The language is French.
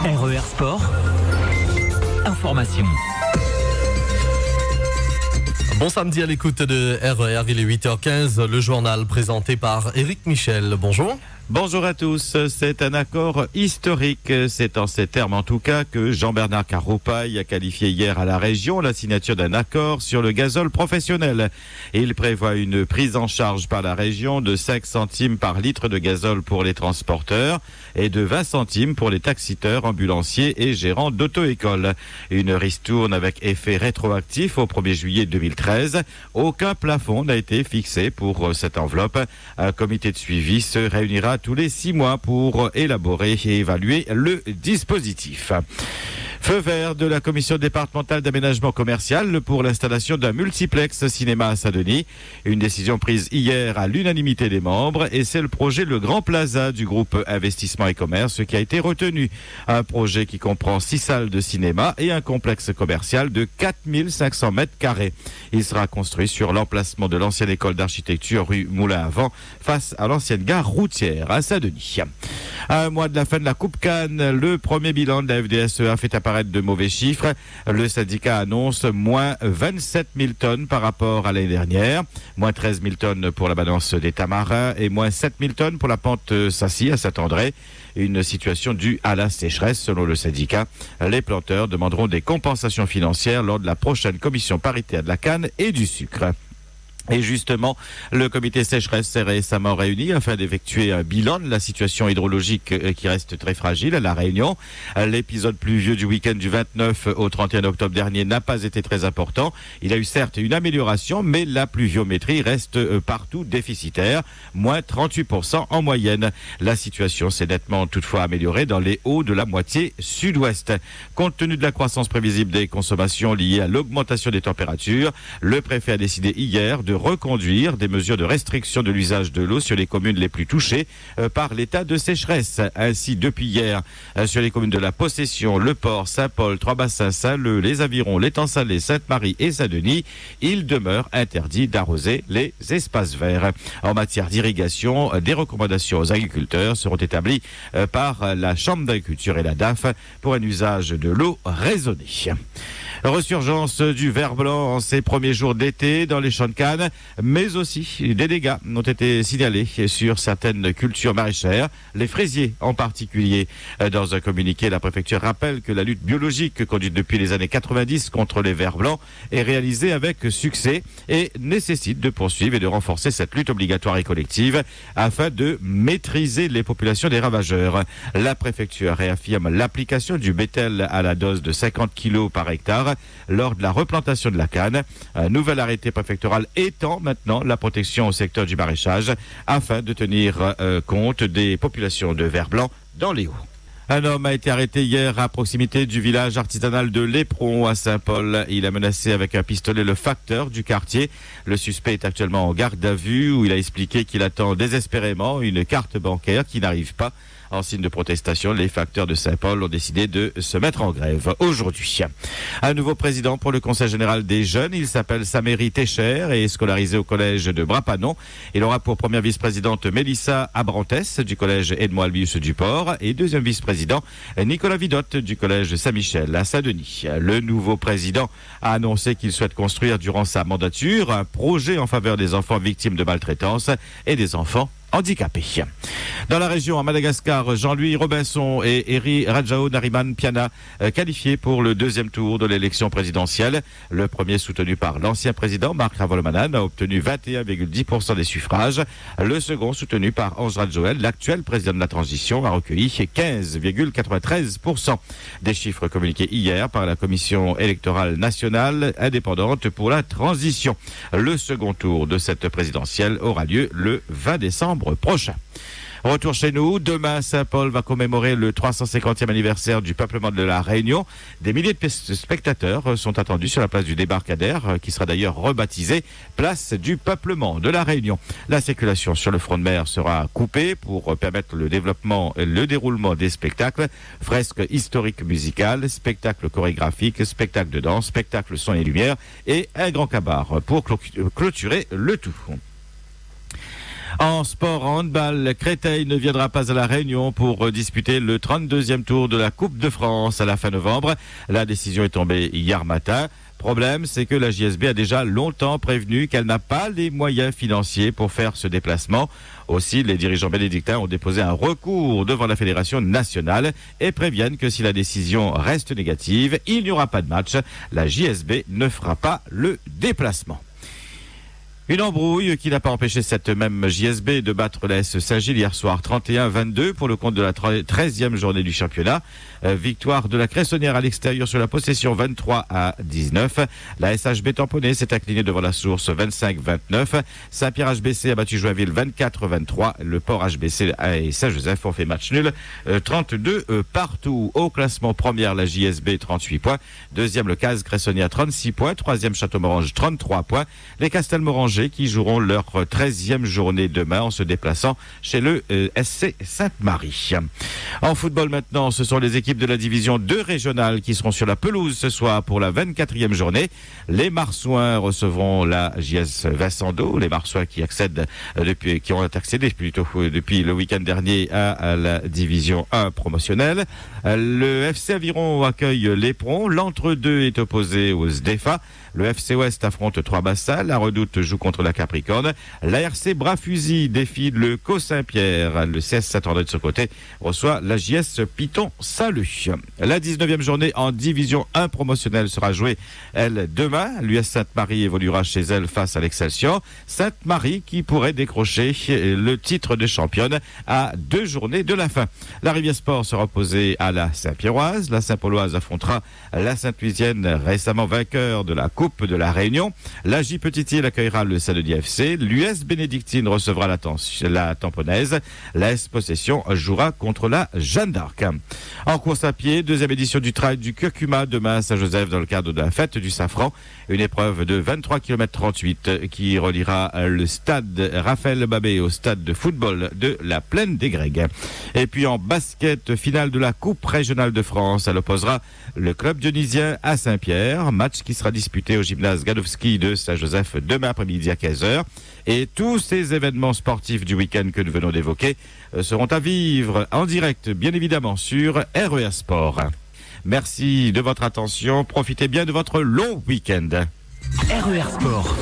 RER Sport, information. Bon samedi à l'écoute de RER, il est 8h15, le journal présenté par Éric Michel. Bonjour. Bonjour à tous, c'est un accord historique. C'est en ces termes en tout cas que Jean-Bernard Caroupaille a qualifié hier à la région la signature d'un accord sur le gazole professionnel. Il prévoit une prise en charge par la région de 5 centimes par litre de gazole pour les transporteurs et de 20 centimes pour les taxiteurs, ambulanciers et gérants d'auto-école. Une ristourne avec effet rétroactif au 1er juillet 2013. Aucun plafond n'a été fixé pour cette enveloppe. Un comité de suivi se réunira tous les 6 mois pour élaborer et évaluer le dispositif. Feu vert de la commission départementale d'aménagement commercial pour l'installation d'un multiplex cinéma à Saint-Denis. Une décision prise hier à l'unanimité des membres et c'est le projet Le Grand Plaza du groupe Investissement et Commerce qui a été retenu. Un projet qui comprend 6 salles de cinéma et un complexe commercial de 4500 mètres carrés. Il sera construit sur l'emplacement de l'ancienne école d'architecture rue Moulin-à-Vent face à l'ancienne gare routière à Saint-Denis. À un mois de la fin de la Coupe Cannes, le premier bilan de la FDSEA fait apparaître de mauvais chiffres. Le syndicat annonce moins 27 000 tonnes par rapport à l'année dernière, moins 13 000 tonnes pour la balance des Tamarins et moins 7 000 tonnes pour la pente Sassy à Saint-André. Une situation due à la sécheresse selon le syndicat. Les planteurs demanderont des compensations financières lors de la prochaine commission paritaire de la canne et du sucre. Et justement, le comité sécheresse s'est récemment réuni afin d'effectuer un bilan de la situation hydrologique qui reste très fragile à La Réunion. L'épisode pluvieux du week-end du 29 au 31 octobre dernier n'a pas été très important. Il y a eu certes une amélioration, mais la pluviométrie reste partout déficitaire, moins 38% en moyenne. La situation s'est nettement toutefois améliorée dans les hauts de la moitié sud-ouest. Compte tenu de la croissance prévisible des consommations liées à l'augmentation des températures, le préfet a décidé hier de reconduire des mesures de restriction de l'usage de l'eau sur les communes les plus touchées par l'état de sécheresse. Ainsi, depuis hier, sur les communes de La Possession, Le Port, Saint-Paul, Trois-Bassins, Saint-Leu, Les Avirons, l'Étang-Salé, Sainte-Marie et Saint-Denis, il demeure interdit d'arroser les espaces verts. En matière d'irrigation, des recommandations aux agriculteurs seront établies par la Chambre d'agriculture et la DAF pour un usage de l'eau raisonné. Resurgence du ver blanc en ces premiers jours d'été dans les champs de canne, mais aussi des dégâts ont été signalés sur certaines cultures maraîchères, les fraisiers en particulier. Dans un communiqué, la préfecture rappelle que la lutte biologique conduite depuis les années 90 contre les vers blancs est réalisée avec succès et nécessite de poursuivre et de renforcer cette lutte obligatoire et collective afin de maîtriser les populations des ravageurs. La préfecture réaffirme l'application du bétel à la dose de 50 kg par hectare lors de la replantation de la canne. Un nouvel arrêté préfectoral étend maintenant la protection au secteur du maraîchage afin de tenir compte des populations de vers blancs dans les Hauts. Un homme a été arrêté hier à proximité du village artisanal de Lépron à Saint-Paul. Il a menacé avec un pistolet le facteur du quartier. Le suspect est actuellement en garde à vue où il a expliqué qu'il attend désespérément une carte bancaire qui n'arrive pas. En signe de protestation, les facteurs de Saint-Paul ont décidé de se mettre en grève aujourd'hui. Un nouveau président pour le Conseil général des jeunes. Il s'appelle Saméry Técher et est scolarisé au collège de Brapanon. Il aura pour première vice-présidente Mélissa Abrantès du collège Edmond Albius du Port et deuxième vice-président Nicolas Vidotte du collège Saint-Michel à Saint-Denis. Le nouveau président a annoncé qu'il souhaite construire durant sa mandature un projet en faveur des enfants victimes de maltraitance et des enfants handicapés. Dans la région, à Madagascar, Jean-Louis Robinson et Eri Rajao Nariman Piana qualifiés pour le deuxième tour de l'élection présidentielle. Le premier, soutenu par l'ancien président Marc Ravalomanan, a obtenu 21,10% des suffrages. Le second, soutenu par Ange Radjoel, l'actuel président de la transition, a recueilli 15,93%. Des chiffres communiqués hier par la Commission électorale nationale indépendante pour la transition. Le second tour de cette présidentielle aura lieu le 20 décembre prochain. Retour chez nous. Demain, Saint-Paul va commémorer le 350e anniversaire du peuplement de la Réunion. Des milliers de spectateurs sont attendus sur la place du débarcadère, qui sera d'ailleurs rebaptisée place du peuplement de la Réunion. La circulation sur le front de mer sera coupée pour permettre le développement et le déroulement des spectacles. Fresques historiques musicales, spectacles chorégraphiques, spectacles de danse, spectacles son et lumière et un grand cabaret pour clôturer le tout. En sport, en handball, Créteil ne viendra pas à La Réunion pour disputer le 32e tour de la Coupe de France à la fin novembre. La décision est tombée hier matin. Problème, c'est que la JSB a déjà longtemps prévenu qu'elle n'a pas les moyens financiers pour faire ce déplacement. Aussi, les dirigeants bénédictins ont déposé un recours devant la Fédération nationale et préviennent que si la décision reste négative, il n'y aura pas de match. La JSB ne fera pas le déplacement. Une embrouille qui n'a pas empêché cette même JSB de battre la S Saint-Gilles hier soir 31-22 pour le compte de la 13e journée du championnat. Victoire de la Cressonnière à l'extérieur sur la possession 23-19. La SHB tamponnée s'est inclinée devant la Source 25-29. Saint-Pierre HBC a battu Joinville 24-23. Le Port HBC et Saint-Joseph ont fait match nul 32 partout. Au classement première, la JSB 38 points. Deuxième, le CAS Cressonnière 36 points. Troisième, Château-Morange 33 points. Les Castelmorangeais qui joueront leur 13e journée demain en se déplaçant chez le SC Sainte-Marie. En football maintenant, ce sont les équipes de la division 2 régionale qui seront sur la pelouse ce soir pour la 24e journée. Les Marsouins recevront la JS Vincent d'O, les Marsouins qui ont accédé depuis le week-end dernier à la division 1 promotionnelle. Le FC Aviron accueille l'Éperon. L'entre-deux est opposé aux SDEFA. Le FC Ouest affronte Trois-Bassal. La Redoute joue contre la Capricorne. La RC Bras-Fusil défie le Co Saint-Pierre. Le CS Saint-André de ce côté reçoit la JS Piton Salut. La 19e journée en division 1 promotionnelle sera jouée, elle, demain. L'US Sainte-Marie évoluera chez elle face à l'Excelsior. Sainte-Marie qui pourrait décrocher le titre de championne à 2 journées de la fin. La Rivière Sport sera opposée à la Saint-Pierroise. La Saint-Pauloise affrontera la Sainte-Louisienne, récemment vainqueur de la Coupe de la Réunion. La J Petitier accueillera le Saint-Denis FC. L'US Bénédictine recevra la Tamponnaise. La S Possession jouera contre la Jeanne d'Arc. En course à pied, deuxième édition du Trail du Curcuma demain à Saint-Joseph dans le cadre de la fête du Safran. Une épreuve de 23 km 38 qui reliera le stade Raphaël Babé au stade de football de la Plaine des Grègues. Et puis en basket, finale de la Coupe régionale de France. Elle opposera le club dionysien à Saint-Pierre. Match qui sera disputé au gymnase Gadowski de Saint-Joseph demain après-midi à 15h. Et tous ces événements sportifs du week-end que nous venons d'évoquer seront à vivre en direct, bien évidemment, sur RER Sport. Merci de votre attention. Profitez bien de votre long week-end. RER Sport.